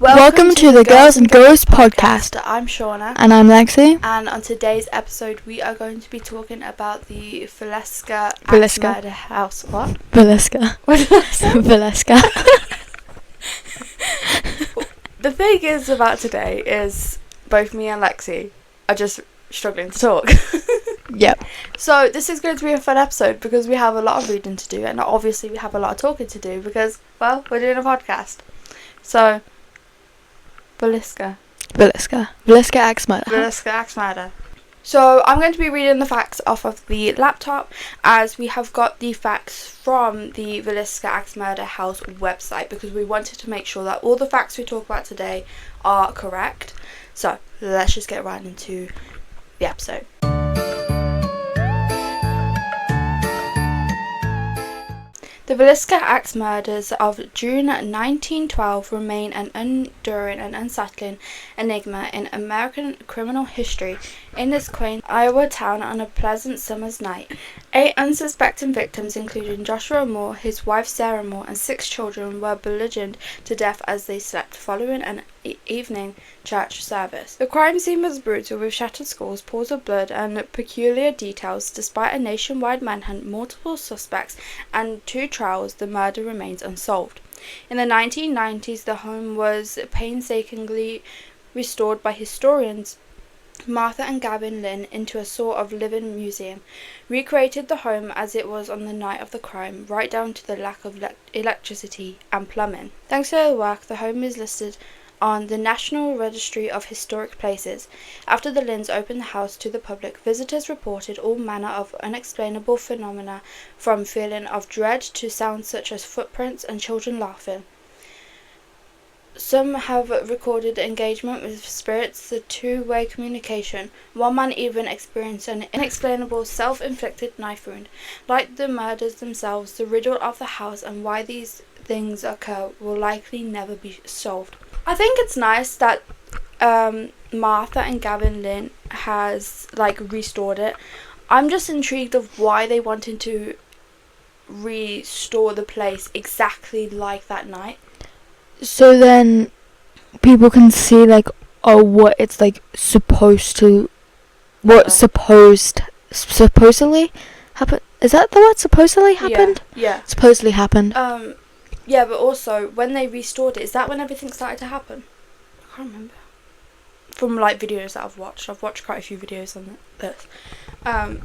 Welcome to the Girls and Ghosts podcast. I'm Shauna. And I'm Lexie. And on today's episode, we are going to be talking about the Villisca Axe Murder House. What? Villisca. What did I say? Villisca. The thing is about today is both me and Lexie are just struggling to talk. Yep. So this is going to be a fun episode because we have a lot of reading to do, and obviously we have a lot of talking to do because, well, we're doing a podcast. So, Villisca Axe Murder House. Villisca Axe Murder. So I'm going to be reading the facts off of the laptop, as we have got the facts from the Villisca Axe Murder House website, because we wanted to make sure that all the facts we talk about today are correct. So let's just get right into the episode. The Villisca Axe murders of June 1912 remain an enduring and unsettling enigma in American criminal history. In this quaint Iowa town on a pleasant summer's night, 8 unsuspecting victims, including Joshua Moore, his wife Sarah Moore, and 6 children, were bludgeoned to death as they slept following an evening church service. The crime scene was brutal, with shattered skulls, pools of blood, and peculiar details. Despite a nationwide manhunt, multiple suspects, and 2 trials, the murder remains unsolved. In the 1990s, the home was painstakingly restored by historians Martha and Gavin Lynn into a sort of living museum, recreated the home as it was on the night of the crime, right down to the lack of electricity and plumbing. Thanks to their work, the home is listed on the National Registry of Historic Places. After the Lynns opened the house to the public, visitors reported all manner of unexplainable phenomena, from feeling of dread to sounds such as footprints and children laughing. Some have recorded engagement with spirits, the two-way communication. One man even experienced an inexplainable self-inflicted knife wound. Like the murders themselves, the riddle of the house and why these things occur will likely never be solved. I think it's nice that Martha and Gavin Lynn has restored it. I'm just intrigued of why they wanted to restore the place exactly like that night. So then people can see what it's supposed to, what supposedly happened. Is that the word? Supposedly happened? Yeah. Supposedly happened. Yeah, but also when they restored it, is that when everything started to happen? I can't remember. From videos that I've watched quite a few videos on this. But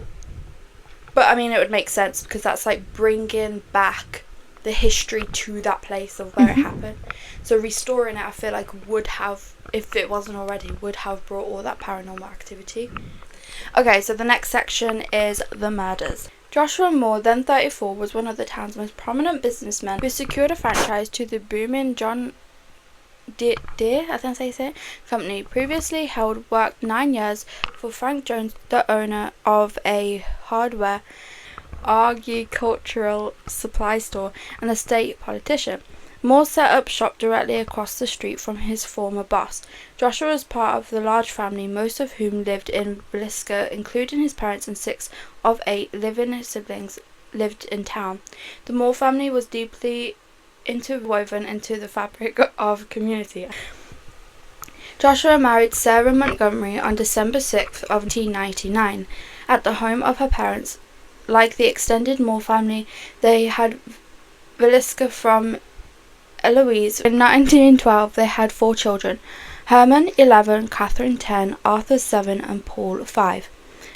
I mean, it would make sense because that's bringing back the history to that place of where it happened. So restoring it, I feel would have, if it wasn't already, would have brought all that paranormal activity. Okay, so the next section is the murders. Joshua Moore, then 34, was one of the town's most prominent businessmen who secured a franchise to the booming John Deere, I think that's how you say it, company. Previously worked 9 years for Frank Jones, the owner of a hardware agricultural supply store and a state politician. Moore set up shop directly across the street from his former boss. Joshua was part of the large family, most of whom lived in Villisca, including his parents, and 6 of 8 living siblings lived in town. The Moore family was deeply interwoven into the fabric of community. Joshua married Sarah Montgomery on December 6th of 1999 at the home of her parents. Like the extended Moore family, they had Villisca from Eloise. In 1912, they had 4 children: Herman, 11, Catherine, 10, Arthur, 7, and Paul, 5.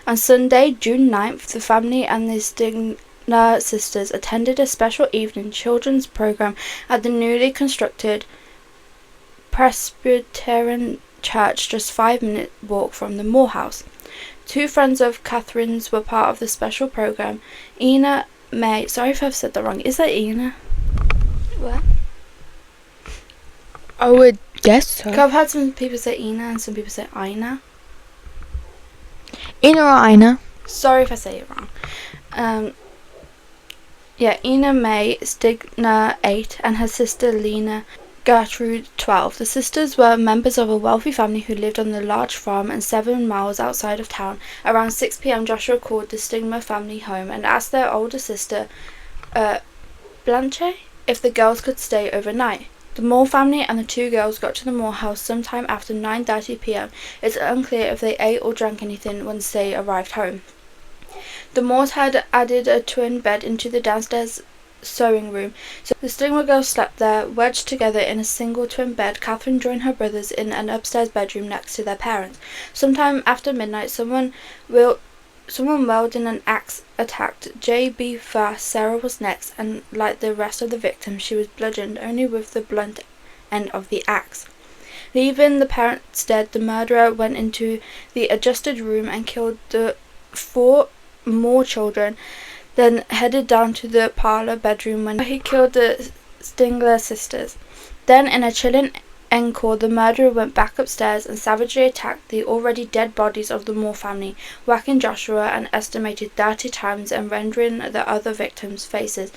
On Sunday, June 9th, the family and the Stigner sisters attended a special evening children's program at the newly constructed Presbyterian church, just 5-minute walk from the Moore house. 2 friends of Catherine's were part of the special program. Ina May, sorry if I've said that wrong. Is that Ina? What? I would guess so. I've had some people say Ina and some people say Ina. Ina or Ina? Sorry if I say it wrong. Ina May Stigner, 8, and her sister Lena Gertrude, 12. The sisters were members of a wealthy family who lived on the large farm and 7 miles outside of town. Around 6 p.m, Joshua called the Stigner family home and asked their older sister, Blanche, if the girls could stay overnight. The Moore family and the two girls got to the Moore house sometime after 9:30 p.m. It's unclear if they ate or drank anything once they arrived home. The Moores had added a twin bed into the downstairs sewing room, so the Stigler girls slept there, wedged together in a single twin bed. Catherine joined her brothers in an upstairs bedroom next to their parents. Sometime after midnight, someone wielding an axe attacked J.B. first. Sarah was next, and like the rest of the victims, she was bludgeoned only with the blunt end of the axe. Leaving the parents dead, the murderer went into the adjusted room and killed the 4 more children, then headed down to the parlour bedroom where he killed the Stigler sisters. Then, in a chilling encore, the murderer went back upstairs and savagely attacked the already dead bodies of the Moore family, whacking Joshua an estimated 30 times and rendering the other victims' faces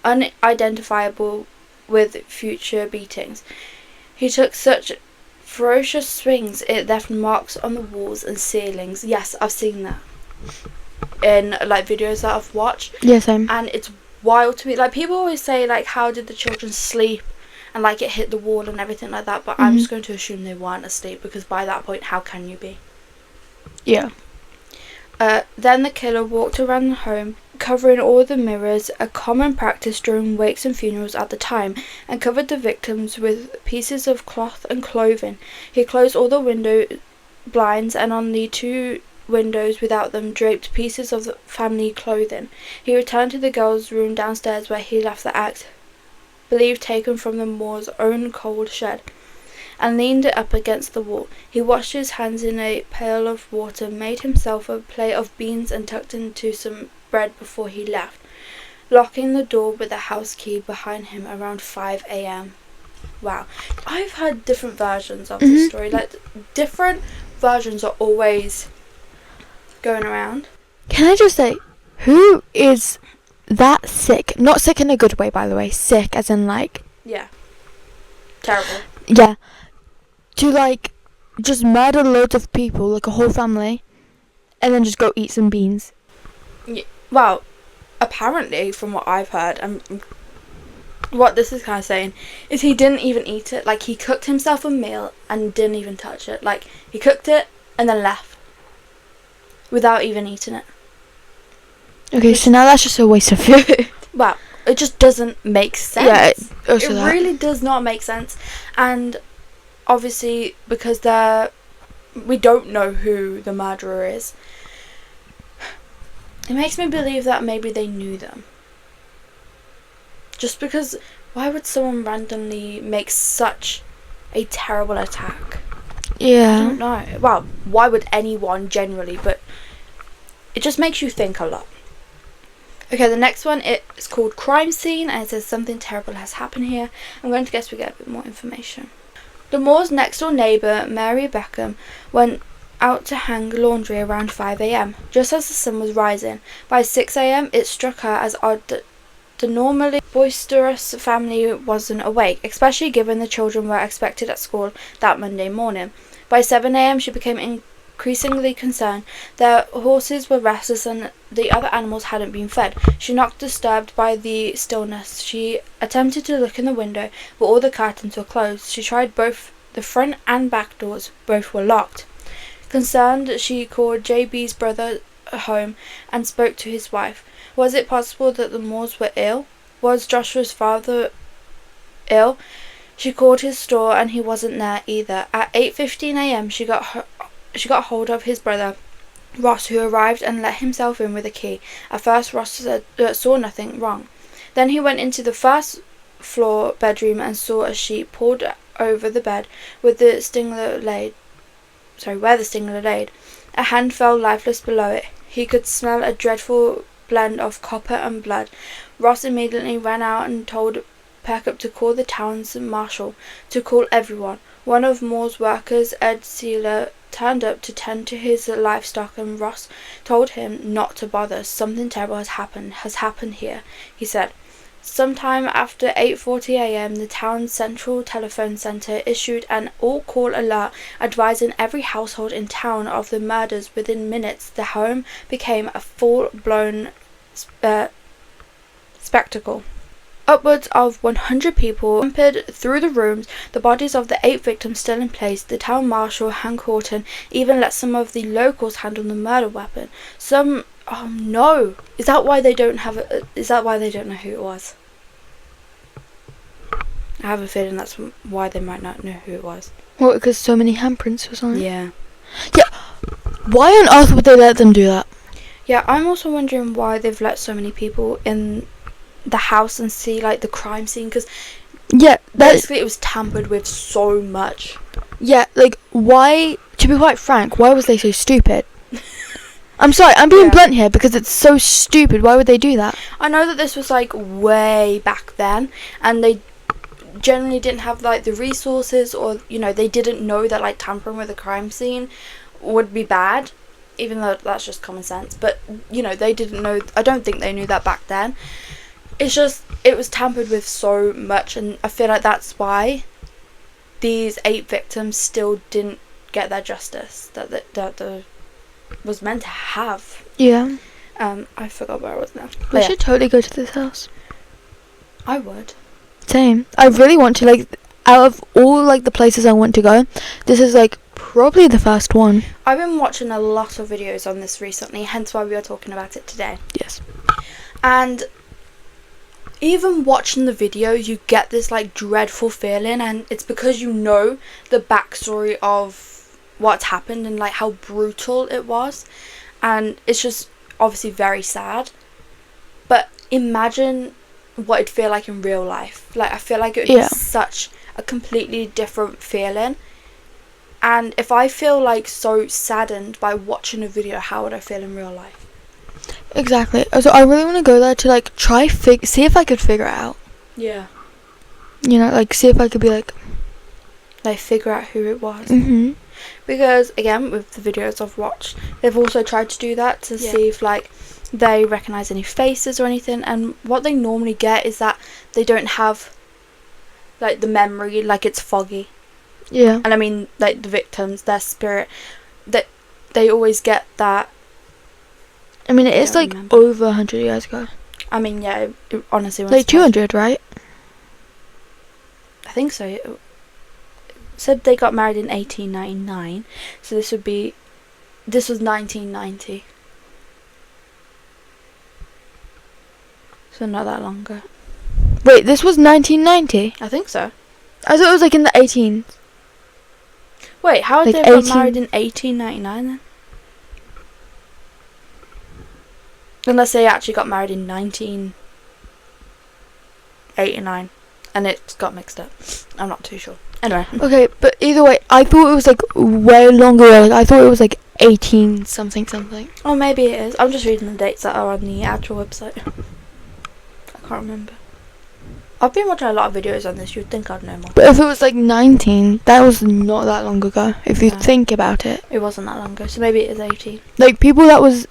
unidentifiable with future beatings. He took such ferocious swings it left marks on the walls and ceilings. Yes, I've seen that in like videos that I've watched. Yeah, same. And it's wild to me. Like, people always say, like, how did the children sleep? And, like, it hit the wall and everything like that. But I'm just going to assume they weren't asleep, because by that point, how can you be? Yeah. Then the killer walked around the home, covering all the mirrors, a common practice during wakes and funerals at the time, and covered the victims with pieces of cloth and clothing. He closed all the window blinds, and on the 2 windows without them draped pieces of the family clothing. He returned to the girls' room downstairs, where he left the axe, believed taken from the Moore's own cold shed, and leaned it up against the wall. He washed his hands in a pail of water, made himself a plate of beans, and tucked into some bread before he left, locking the door with the house key behind him around 5 a.m. Wow. I've heard different versions of this story. Like, different versions are always going around. Can I just say, who is that sick? Not sick in a good way, by the way. Sick as in, like... Yeah. Terrible. Yeah. To, like, just murder loads of people, like a whole family, and then just go eat some beans. Yeah. Well, apparently, from what I've heard, and what this is kind of saying, is he didn't even eat it. Like, he cooked himself a meal and didn't even touch it. Like, he cooked it and then left without even eating it. Okay, so now that's just a waste of food. Well, it just doesn't make sense. Yeah, it really does not make sense. And obviously, because we don't know who the murderer is, it makes me believe that maybe they knew them. Just because, why would someone randomly make such a terrible attack? Yeah. I don't know. Well, why would anyone generally? But it just makes you think a lot. Okay, the next one, it's called Crime Scene, and it says something terrible has happened here. I'm going to guess we get a bit more information. The Moore's next door neighbour, Mary Beckham, went out to hang laundry around 5 a.m, just as the sun was rising. By 6 a.m, it struck her as odd that the normally boisterous family wasn't awake, especially given the children were expected at school that Monday morning. By 7 a.m, she became increasingly concerned. Their horses were restless and the other animals hadn't been fed. She knocked, disturbed by the stillness. She attempted to look in the window, but all the curtains were closed. She tried both the front and back doors. Both were locked. Concerned, she called JB's brother home and spoke to his wife. Was it possible that the Moores were ill? Was Joshua's father ill? She called his store and he wasn't there either. At 8:15 a.m, she got hold of his brother Ross, who arrived and let himself in with a key. At first, Ross saw nothing wrong. Then he went into the first floor bedroom and saw a sheet pulled over the bed where the Stigler laid. A hand fell lifeless below it. He could smell a dreadful blend of copper and blood. Ross immediately ran out and told Peckup to call the town's marshal, to call everyone. One of Moore's workers, Ed Sealer, turned up to tend to his livestock, and Ross told him not to bother. Something terrible has happened here, he said. Sometime after 8:40 a.m, the town's central telephone centre issued an all-call alert advising every household in town of the murders. Within minutes, the home became a full-blown spectacle. Upwards of 100 people scampered through the rooms, the bodies of the 8 victims still in place. The town marshal, Hank Horton, even let some of the locals handle the murder weapon. Oh no! Is that why they don't know who it was? I have a feeling that's why they might not know who it was. What, because so many handprints or something? Yeah. Yeah. Why on earth would they let them do that? Yeah, I'm also wondering why they've let so many people in the house and see, like, the crime scene, because basically it was tampered with so much. Yeah, like, why, to be quite frank, why was they so stupid? I'm sorry, I'm being blunt here, because it's so stupid. Why would they do that? I know that this was, like, way back then, and they generally didn't have, like, the resources, or, you know, they didn't know that, like, tampering with a crime scene would be bad, even though that's just common sense. But, you know, they didn't know, I don't think they knew that back then. It's just, it was tampered with so much, and I feel like that's why these 8 victims still didn't get their justice that was meant to have. Yeah. I forgot where I was now. We should totally go to this house. I would. Same. I really want to, like, out of all, like, the places I want to go, this is, like, probably the first one. I've been watching a lot of videos on this recently, hence why we are talking about it today. Yes. And even watching the video, you get this, like, dreadful feeling, and it's because you know the backstory of what's happened and, like, how brutal it was, and it's just obviously very sad. But imagine what it'd feel like in real life. Like, I feel like it would be such a completely different feeling. And if I feel, like, so saddened by watching a video, how would I feel in real life? Exactly. So I really want to go there to, like, see if I could figure it out. Yeah. You know, like, see if I could be like figure out who it was. Mm-hmm. Because, again, with the videos I've watched, they've also tried to do that to see if, like, they recognise any faces or anything. And what they normally get is that they don't have, like, the memory, like, it's foggy. Yeah. And I mean, like, the victims, their spirit, that they always get that. I mean, it is, like, over 100 years ago. I mean, yeah, it honestly was. Like, 200, right? I think so. It said they got married in 1899, so this was 1990. So not that long ago. Wait, this was 1990? I think so. I thought it was, like, in the 18s. Wait, how did like they got married in 1899 then? Unless they actually got married in 1989 and it got mixed up. I'm not too sure. Anyway. Okay, but either way, I thought it was, like, way longer. Like, I thought it was, like, 18 something. Oh, maybe it is. I'm just reading the dates that are on the actual website. I can't remember. I've been watching a lot of videos on this. You'd think I'd know more. But if it was, like, 19, that was not that long ago, if you think about it. It wasn't that long ago, so maybe it is 18. Like, people that was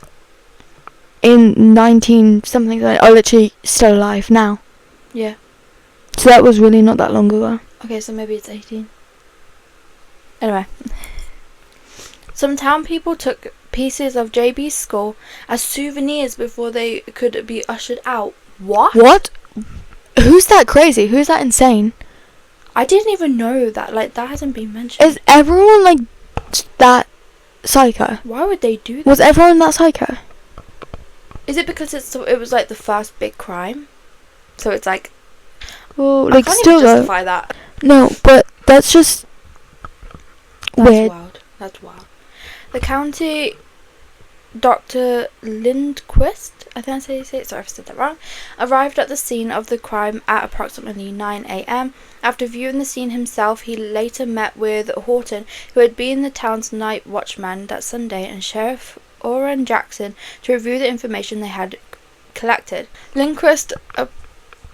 in 19 something are literally still alive now. Yeah. So that was really not that long ago. Okay, so maybe it's 18. Anyway. Some town people took pieces of JB's skull as souvenirs before they could be ushered out. What? Who's that crazy? Who's that insane? I didn't even know that. Like, that hasn't been mentioned. Is everyone, like, that psycho? Why would they do that? Was everyone that psycho? Is it because it was, like, the first big crime? So it's like... Well, like, I can't still even justify that. No, but that's just weird. That's wild. The county Dr. Lindquist, I think I say it, sorry if I said that wrong, arrived at the scene of the crime at approximately 9 a.m. After viewing the scene himself, he later met with Horton, who had been the town's night watchman that Sunday, and Sheriff Orrin Jackson to review the information they had collected. Lindquist,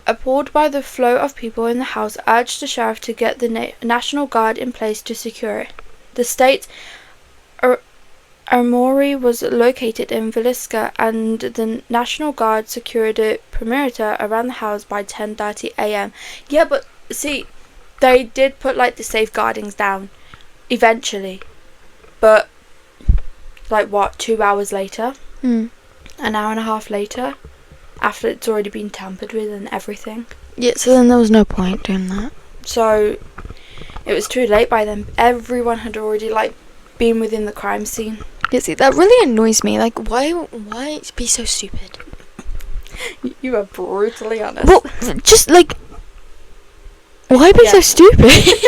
appalled by the flow of people in the house, urged the sheriff to get the National Guard in place to secure it. The state armory was located in Villisca, and the National Guard secured a perimeter around the house by 10:30 a.m. Yeah, but see, they did put, like, the safeguardings down eventually, but, like, what, 2 hours later? An hour and a half later, after it's already been tampered with and everything. Yeah, so then there was no point doing that. So it was too late by then. Everyone had already like been within the crime scene. Yeah, see, that really annoys me. Like, why be so stupid? You are brutally honest. Well, just like, why be so stupid?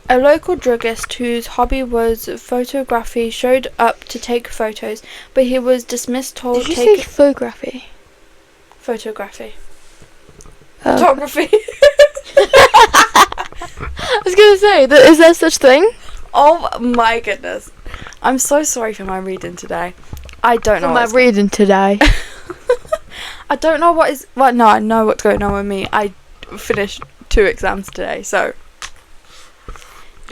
A local druggist whose hobby was photography showed up to take photos, but he was dismissed. Told Did you say photography? Photography. Oh. Photography. I was gonna say, is there such thing? Oh my goodness! I'm so sorry for my reading today. I don't know. My reading today. I don't know what is. Well, no, I know what's going on with me. I finished 2 exams today, so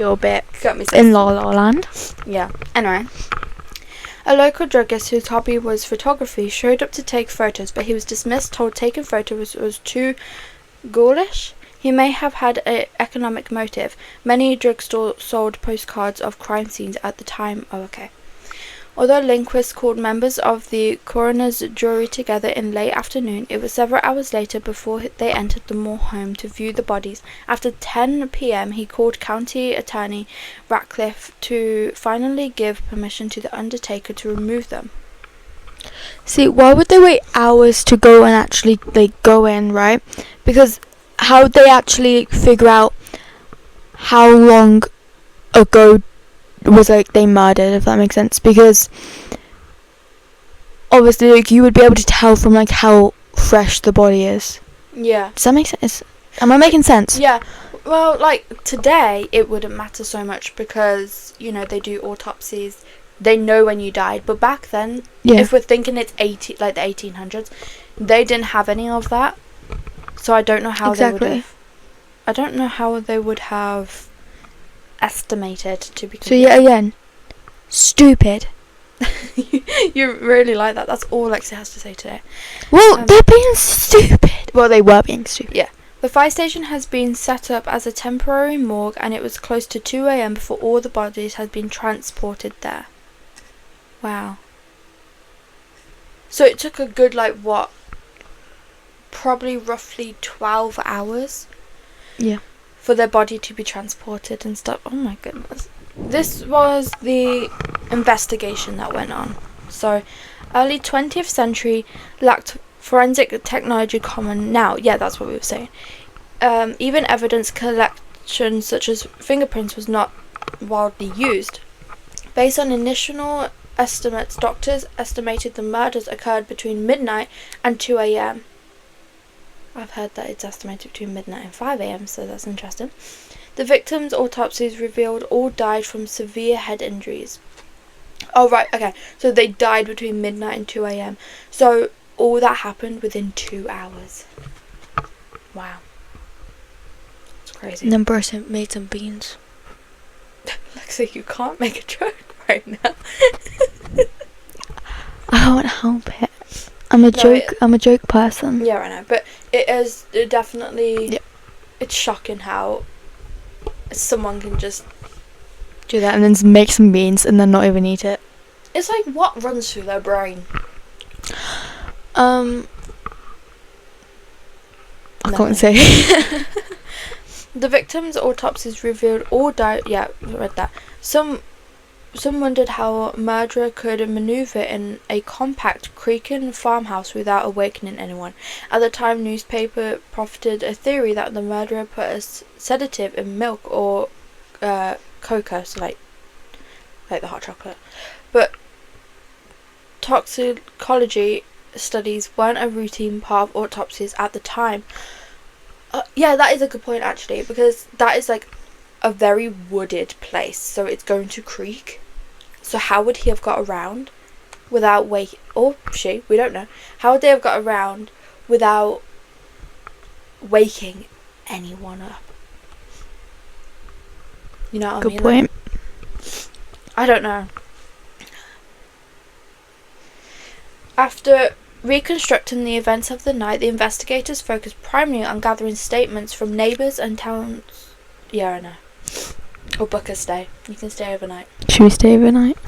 You're a bit got me in La La Land. Yeah. Anyway, a local druggist whose hobby was photography showed up to take photos, but he was dismissed. Told taking photos was too ghoulish. He may have had an economic motive. Many drugstores sold postcards of crime scenes at the time. Oh, okay. Although linguists called members of the coroner's jury together in late afternoon, it was several hours later before they entered the Moore home to view the bodies. After 10 p.m, he called County Attorney Ratcliffe to finally give permission to the undertaker to remove them. See, why would they wait hours to go and actually go in, right? Because how would they actually figure out how long ago was they murdered, if that makes sense? Because obviously you would be able to tell from how fresh the body is. Yeah. Does that make sense? Am I making sense? Yeah. Well, today it wouldn't matter so much because, they do autopsies. They know when you died. But back then, if we're thinking it's the 1800s, they didn't have any of that. So I don't know how they would have estimated to be. So yet again, stupid. You really like that. That's all Lexie has to say today. Well, they're being stupid. Well, they were being stupid. Yeah. The fire station has been set up as a temporary morgue, and it was close to 2 a.m. before all the bodies had been transported there. Wow. So it took a good probably roughly 12 hours. Yeah. For their body to be transported and stuff. Oh my goodness. This was the investigation that went on. So, early 20th century lacked forensic technology common now. Yeah, that's what we were saying. Even evidence collection such as fingerprints was not widely used. Based on initial estimates, doctors estimated the murders occurred between midnight and 2 a.m. I've heard that it's estimated between midnight and 5 a.m, so that's interesting. The victims' autopsies revealed all died from severe head injuries. Oh, right, okay. So they died between midnight and 2 a.m. So all that happened within 2 hours. Wow. It's crazy. And then Bruce made some beans. Lexie, you can't make a joke right now. I don't help it. I'm a joke person. Yeah, I know, but it is definitely. Yep. It's shocking how someone can just do that and then make some beans and then not even eat it. It's like, what runs through their brain? I can't say. The victims' autopsies revealed all died. Yeah, I read that. Some wondered how a murderer could maneuver in a compact, creaking farmhouse without awakening anyone. At the time, newspaper profited a theory that the murderer put a sedative in milk or cocoa, so like the hot chocolate. But toxicology studies weren't a routine part of autopsies at the time. Yeah, that is a good point actually, because that is a very wooded place, so it's going to creak. So how would he have got around without or she, we don't know. How would they have got around without waking anyone up? You know what I mean? Good point. I don't know. After reconstructing the events of the night, the investigators focused primarily on gathering statements from neighbours and towns. Yeah, I know. Or book a stay. You can stay overnight. Should we stay overnight?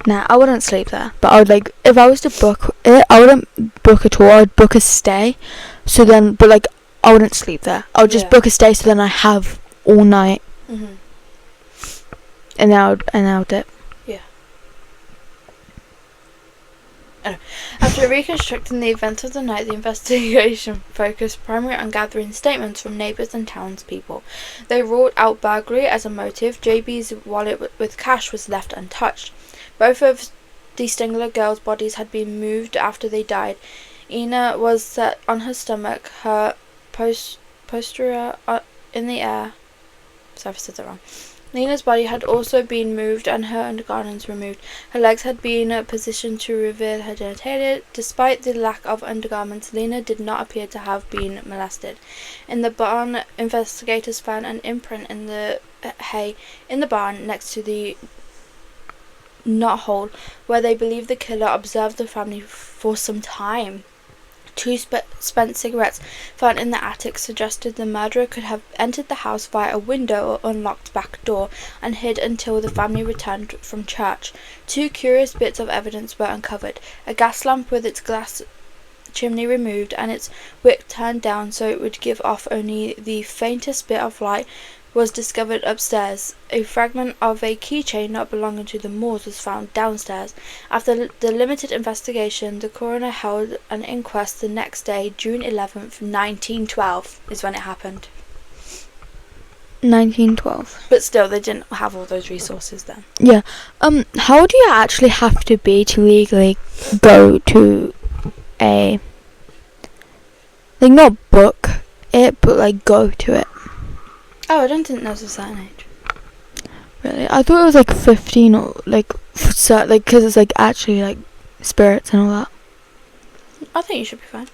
Nah, I wouldn't sleep there. But I would, like, if I was to book it, I wouldn't book a tour. I would book a stay. So then, but like, I wouldn't sleep there. I would just book a stay so then I have all night. Mhm. And then I would dip. Yeah. After reconstructing the events of the night, the investigation focused primarily on gathering statements from neighbours and townspeople. They ruled out burglary as a motive. JB's wallet with cash was left untouched. Both of the Stingler girls' bodies had been moved after they died. Ina was set on her stomach, her posterior in the air. Sorry if I said that wrong. Lena's body had also been moved and her undergarments removed. Her legs had been positioned to reveal her genitalia. Despite the lack of undergarments, Lena did not appear to have been molested. In the barn, investigators found an imprint in the hay in the barn next to the knot hole, where they believe the killer observed the family for some time. 2 spent cigarettes found in the attic suggested the murderer could have entered the house via a window or unlocked back door and hid until the family returned from church. 2 curious bits of evidence were uncovered: a gas lamp with its glass chimney removed and its wick turned down so it would give off only the faintest bit of light was discovered upstairs. A fragment of a keychain not belonging to the Moores was found downstairs. After the limited investigation, the coroner held an inquest the next day, June 11th, 1912 is when it happened. 1912. But still, they didn't have all those resources then. Yeah. How do you actually have to be to legally go to a, like, not book it, but like go to it? Oh, I don't think there was a certain age. Really? I thought it was like 15 or like, like, because it's like actually like spirits and all that. I think you should be fine.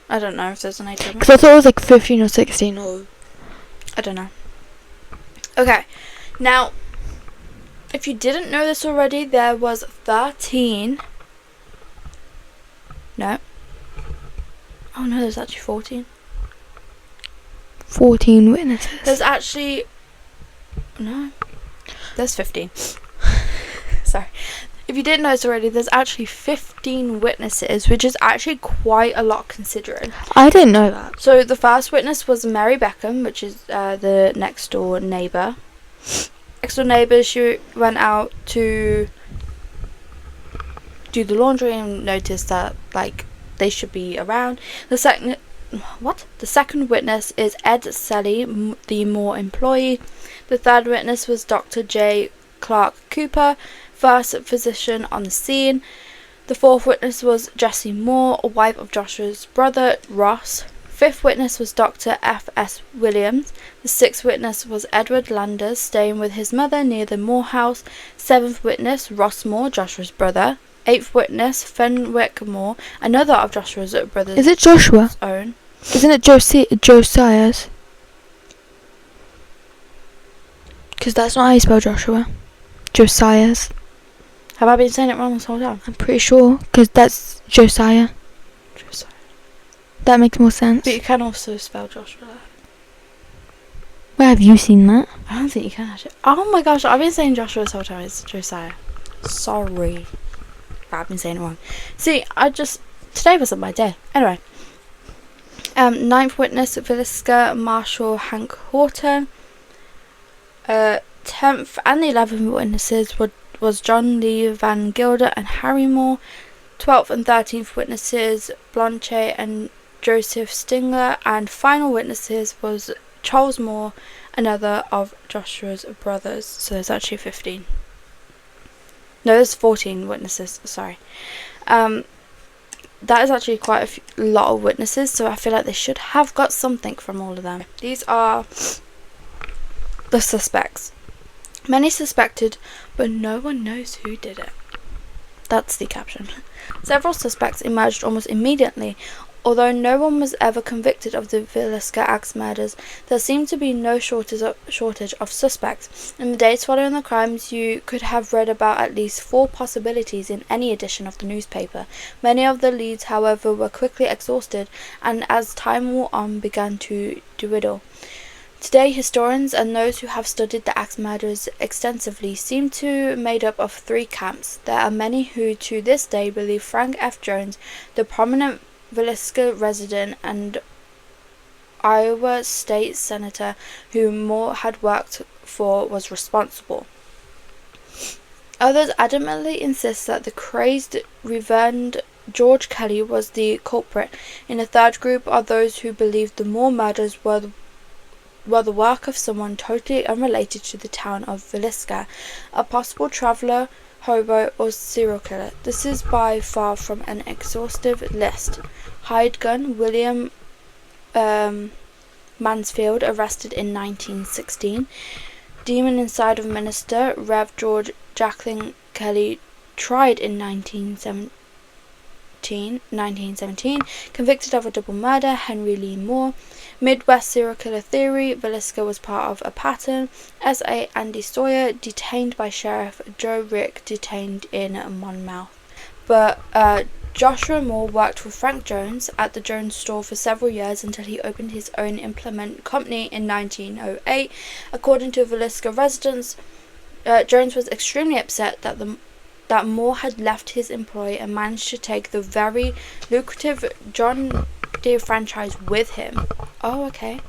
I don't know if there's an age limit. Because I thought it was like 15 or 16 or... I don't know. Okay, now, if you didn't know this already, there was 13... No. Oh no, there's actually 14. 14 witnesses. There's actually... No. There's 15. Sorry. If you didn't know this already, there's actually 15 witnesses, which is actually quite a lot considering. I didn't know that. So the first witness was Mary Beckham, which is the next door neighbour. Next door neighbour, she went out to do the laundry and noticed that, like, they should be around. The second witness is Ed Selly, the Moore employee. The third witness was Dr. J. Clark Cooper, first physician on the scene. The fourth witness was Jessie Moore, wife of Joshua's brother, Ross. Fifth witness was Dr. F.S. Williams. The sixth witness was Edward Landers, staying with his mother near the Moore house. Seventh witness, Ross Moore, Joshua's brother. Eighth witness, Fenwick Moore, another of Joshua's brothers. Is it Joshua? Own. Isn't it Josiah's? Because that's not how you spell Joshua. Josiah's. Have I been saying it wrong this whole time? I'm pretty sure, because that's Josiah. Josiah. That makes more sense. But you can also spell Joshua. Where have you seen that? I don't think you can actually. Oh my gosh, I've been saying Joshua this whole time. It's Josiah. Sorry. But I've been saying it wrong. See, today wasn't my day. Anyway. Ninth witness, Villisca Marshall Hank Horton. 10th and 11th witnesses was John Lee Van Gilder and Harry Moore. 12th and 13th witnesses, Blanche and Joseph Stingler. And final witnesses was Charles Moore, another of Joshua's brothers. So there's actually 15. No, there's 14 witnesses, sorry. That is actually quite a lot of witnesses, so I feel like they should have got something from all of them. These are the suspects. Many suspected, but no one knows who did it. That's the caption. Several suspects emerged almost immediately. Although no one was ever convicted of the Villisca Axe murders, there seemed to be no shortage of suspects. In the days following the crimes, you could have read about at least 4 possibilities in any edition of the newspaper. Many of the leads, however, were quickly exhausted, and as time wore on, began to dwindle. Today, historians and those who have studied the axe murders extensively seem to be made up of three camps. There are many who to this day believe Frank F. Jones, the prominent Villisca resident and Iowa state senator who Moore had worked for, was responsible. Others adamantly insist that the crazed Reverend George Kelly was the culprit. In a third group are those who believe the Moore murders were the work of someone totally unrelated to the town of Villisca, a possible traveller, hobo, or serial killer. This is by far from an exhaustive list. Hired gun William Mansfield, arrested in 1916. Demon inside of minister Rev. George Jacqueline Kelly, tried in 1917, convicted of a double murder, Henry Lee Moore. Midwest serial killer theory, Villisca was part of a pattern. S.A. Andy Sawyer, detained by Sheriff Joe Rick, detained in Monmouth. But Joshua Moore worked for Frank Jones at the Jones store for several years until he opened his own implement company in 1908. According to Villisca residents, Jones was extremely upset that Moore had left his employ and managed to take the very lucrative John Deere franchise with him. Oh, okay.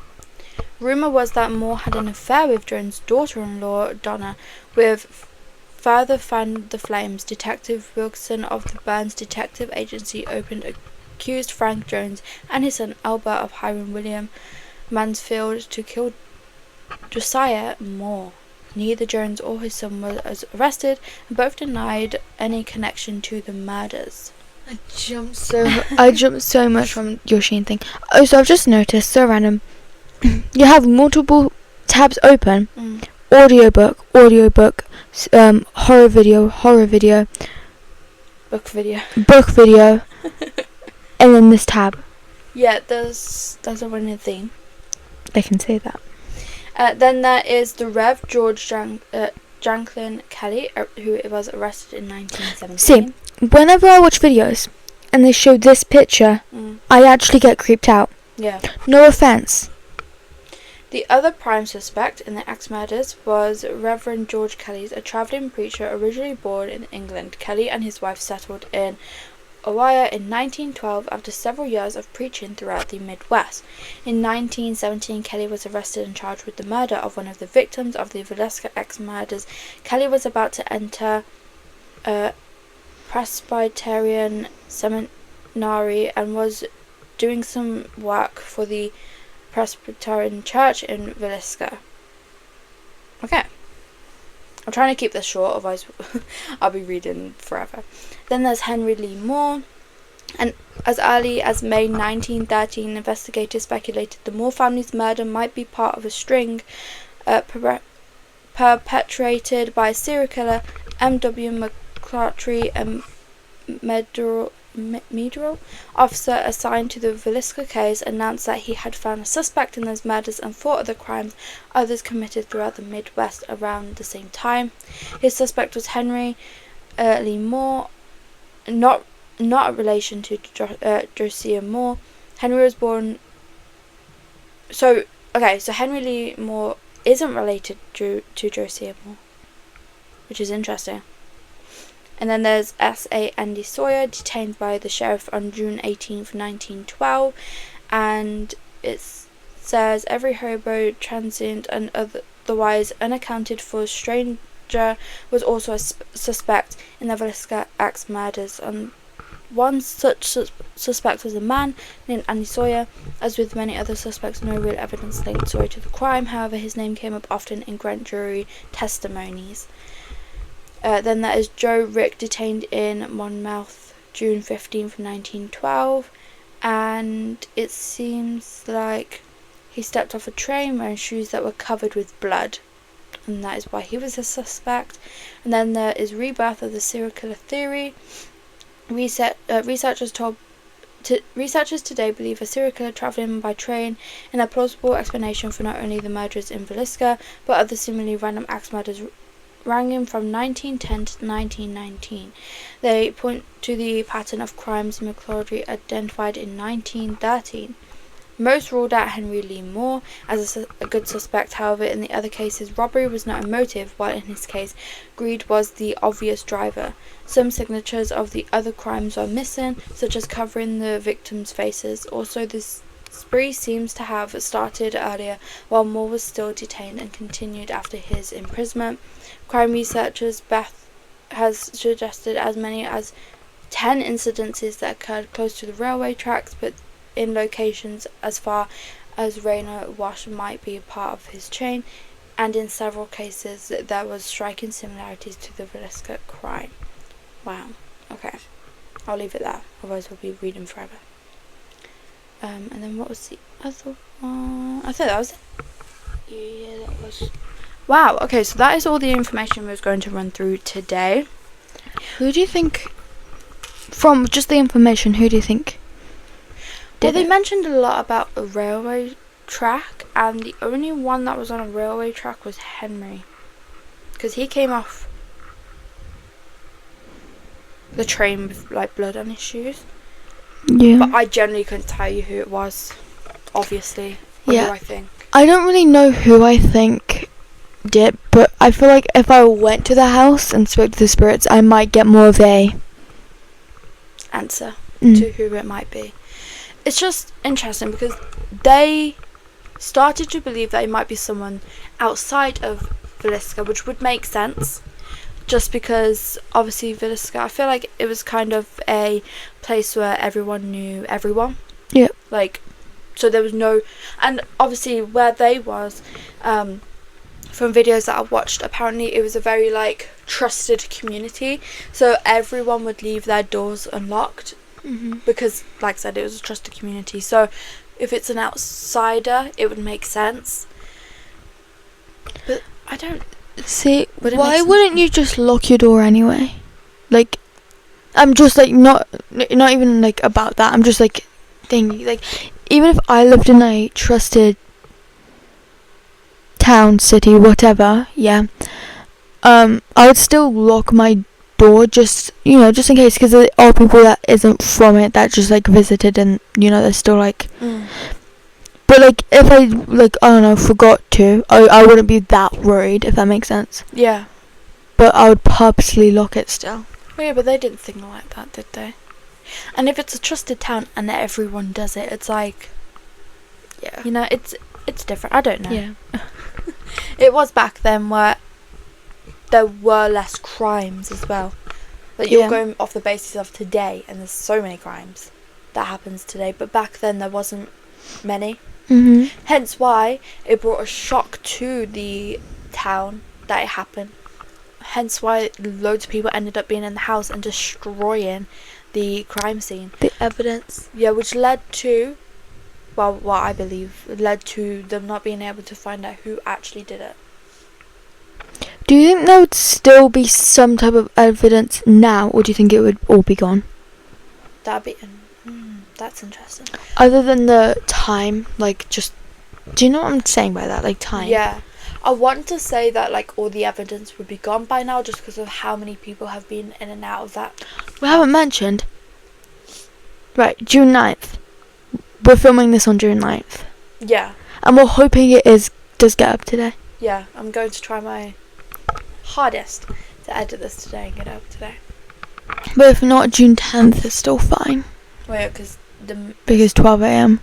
Rumour was that Moore had an affair with Jones' daughter-in-law, Donna. With further fanned the flames, Detective Wilson of the Burns Detective Agency accused Frank Jones and his son Albert of hiring William Mansfield to kill Josiah Moore. Neither Jones or his son was arrested, and both denied any connection to the murders. I jumped so much from your Sheen thing. Oh, so I've just noticed, so random. You have multiple tabs open. Audiobook, horror video, Book video. and then this tab. Yeah, there's a running theme. They can say that. Then there is the Rev. George Jacqueline Kelly, who was arrested in 1917. See, whenever I watch videos and they show this picture, I actually get creeped out. Yeah. No offense. The other prime suspect in the axe murders was Reverend George Kelly, a travelling preacher originally born in England. Kelly and his wife settled in Iowa in 1912 after several years of preaching throughout the Midwest. In 1917, Kelly was arrested and charged with the murder of one of the victims of the Villisca Axe murders. Kelly was about to enter a Presbyterian seminary and was doing some work for the Presbyterian Church in Villisca. Okay. I'm trying to keep this short, otherwise I'll be reading forever. Then there's Henry Lee Moore. And as early as May 1913, investigators speculated the Moore family's murder might be part of a string perpetrated by serial killer M.W. McClatchy, a Medical officer assigned to the Villisca case, announced that he had found a suspect in those murders and 4 other crimes others committed throughout the Midwest around the same time. His suspect was Henry Lee Moore, not a relation to Josiah Moore. Henry was born. So Henry Lee Moore isn't related to Josiah Moore, which is interesting. And then there's S.A. Andy Sawyer, detained by the sheriff on June 18th, 1912. And it says every hobo, transient and otherwise unaccounted for stranger was also a suspect in the Villisca Axe murders. And one such suspect was a man named Andy Sawyer. As with many other suspects, no real evidence linked Sawyer to the crime. However, his name came up often in grand jury testimonies. Then there is Joe Rick, detained in Monmouth, June 15th, 1912, and it seems like he stepped off a train wearing shoes that were covered with blood, and that is why he was a suspect. And then there is rebirth of the serial killer theory. Researchers today believe a serial killer travelling by train in a plausible explanation for not only the murders in Villisca, but other similarly random axe murders ranging from 1910 to 1919. They point to the pattern of crimes McClatchy identified in 1913. Most ruled out Henry Lee Moore as a good suspect. However, in the other cases, robbery was not a motive, while in his case, greed was the obvious driver. Some signatures of the other crimes are missing, such as covering the victims' faces. Also, this spree seems to have started earlier, while Moore was still detained, and continued after his imprisonment. Crime researchers Beth has suggested as many as 10 incidences that occurred close to the railway tracks, but in locations as far as Rainer Wash might be a part of his chain, and in several cases there was striking similarities to the Villisca crime. Wow. Okay. I'll leave it there, otherwise we'll be reading forever. And then what was the other one? I thought that was it. Yeah, that was... Wow, okay, so that is all the information we was going to run through today. Who do you think, from just the information, who do you think Well, did they it? mentioned a lot about a railway track, and the only one that was on a railway track was Henry. Because he came off the train with, like, blood on his shoes. Yeah. But I generally couldn't tell you who it was, obviously. Or Yeah. who I think. I don't really know who I think did, but I feel like if I went to the house and spoke to the spirits, I might get more of a Answer Mm. to who it might be. It's just interesting because they started to believe that it might be someone outside of Villisca, which would make sense. Just because, obviously, Villisca, I feel like it was kind of a place where everyone knew everyone. Yeah. Like, so there was no... And, obviously, where they was, from videos that I watched, apparently it was a very, like, trusted community. So everyone would leave their doors unlocked. Mm-hmm. Because, like I said, it was a trusted community. So, if it's an outsider, it would make sense. But I don't... See, Would it why make sense? wouldn't you just lock your door anyway? Like, I'm just like not even like about that. I'm just like thinking like, even if I lived in a trusted town, city, whatever, yeah, I would still lock my door just just in case, because there are people that isn't from it that just like visited, and they're still like. But, like, if I, like, I don't know, forgot to, I wouldn't be that worried, if that makes sense. Yeah. But I would purposely lock it still. Well, yeah, but they didn't think like that, did they? And if it's a trusted town and everyone does it, it's like... Yeah. It's different. I don't know. Yeah. It was back then where there were less crimes as well. Like, Yeah. you're going off the basis of today, and there's so many crimes that happens today. But back then, there wasn't many. Mm-hmm. Hence why it brought a shock to the town that it happened. Hence why loads of people ended up being in the house and destroying the crime scene. The evidence. Yeah, which led to, well, what I believe, led to them not being able to find out who actually did it. Do you think there would still be some type of evidence now, or do you think it would all be gone? That'd be... that's interesting. Other than the time, like, just... Do you know what I'm saying by that? Like, time? Yeah. I want to say that, like, all the evidence would be gone by now just because of how many people have been in and out of that. We haven't mentioned. Right, June 9th. We're filming this on June 9th. Yeah. And we're hoping it does get up today. Yeah, I'm going to try my hardest to edit this today and get it up today. But if not, June 10th is still fine. Wait, because Because 12 a.m.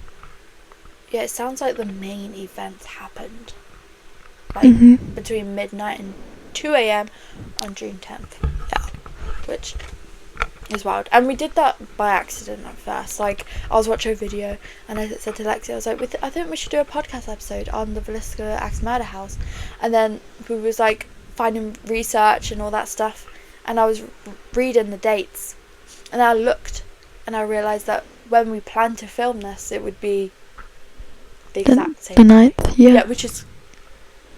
yeah, it sounds like the main events happened. Like, Mm-hmm. between midnight and 2 a.m. on June 10th. Yeah. Which is wild. And we did that by accident at first. Like, I was watching a video and I said to Lexie, I was like, I think we should do a podcast episode on the Villisca Axe Murder House. And then we was like finding research and all that stuff. And I was reading the dates. And I looked and I realised that when we planned to film this, it would be the exact same. The 9th, yeah. Yeah, which is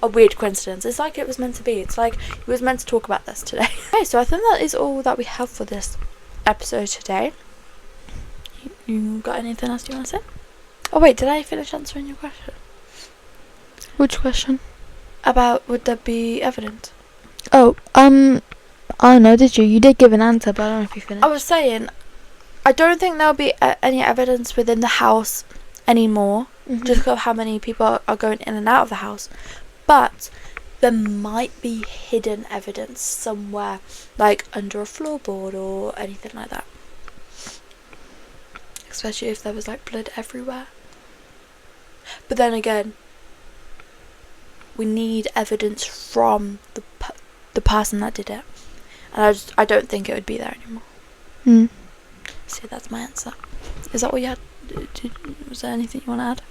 a weird coincidence. It's like it was meant to be. It's like we was meant to talk about this today. Okay, so I think that is all that we have for this episode today. You got anything else you want to say? Oh wait, did I finish answering your question? Which question? About would there be evidence? Oh, I don't know, did you? You did give an answer, but I don't know if you finished. I was saying, I don't think there'll be any evidence within the house anymore. just because of how many people are going in and out of the house. But there might be hidden evidence somewhere, like under a floorboard or anything like that. Especially if there was like blood everywhere. But then again, we need evidence from the person that did it, and I don't think it would be there anymore. See, that's my answer. Is that what you had? Was there anything you want to add?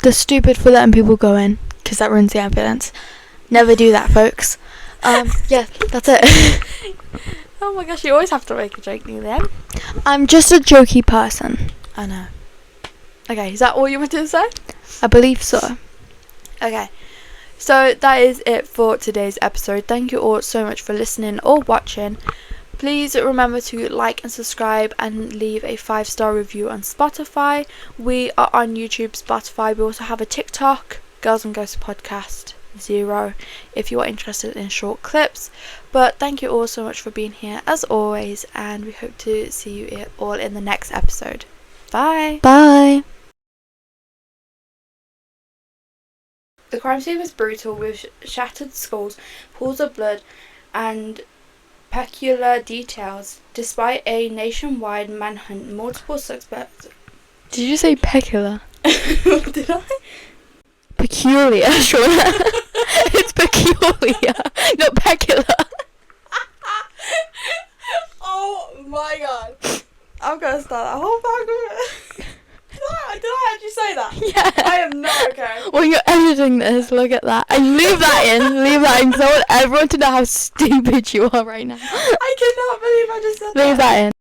They're stupid for letting people go in, because that ruins the evidence. Never do that, folks. Yeah, that's it. Oh my gosh, you always have to make a joke near the end. I'm just a jokey person. I know. Okay, is that all you wanted to say? I believe so. Okay, so that is it for today's episode. Thank you all so much for listening or watching. Please remember to like and subscribe and leave a 5-star review on Spotify. We are on YouTube, Spotify. We also have a TikTok, Girls and Ghosts Podcast 0, if you are interested in short clips. But thank you all so much for being here as always, and we hope to see you all in the next episode. Bye. Bye. The crime scene was brutal, with shattered skulls, pools of blood, and peculiar details. Despite a nationwide manhunt, multiple suspects. Did you say peculiar? Did I? Peculiar, sure. It's peculiar, not peculiar. Oh my god. I'm gonna start that whole paragraph. Did I actually say that? Yeah. I am not okay. When you're editing this, look at that. And leave that in. Leave that in. 'Cause I want everyone to know how stupid you are right now. I cannot believe I just said that. Leave that in.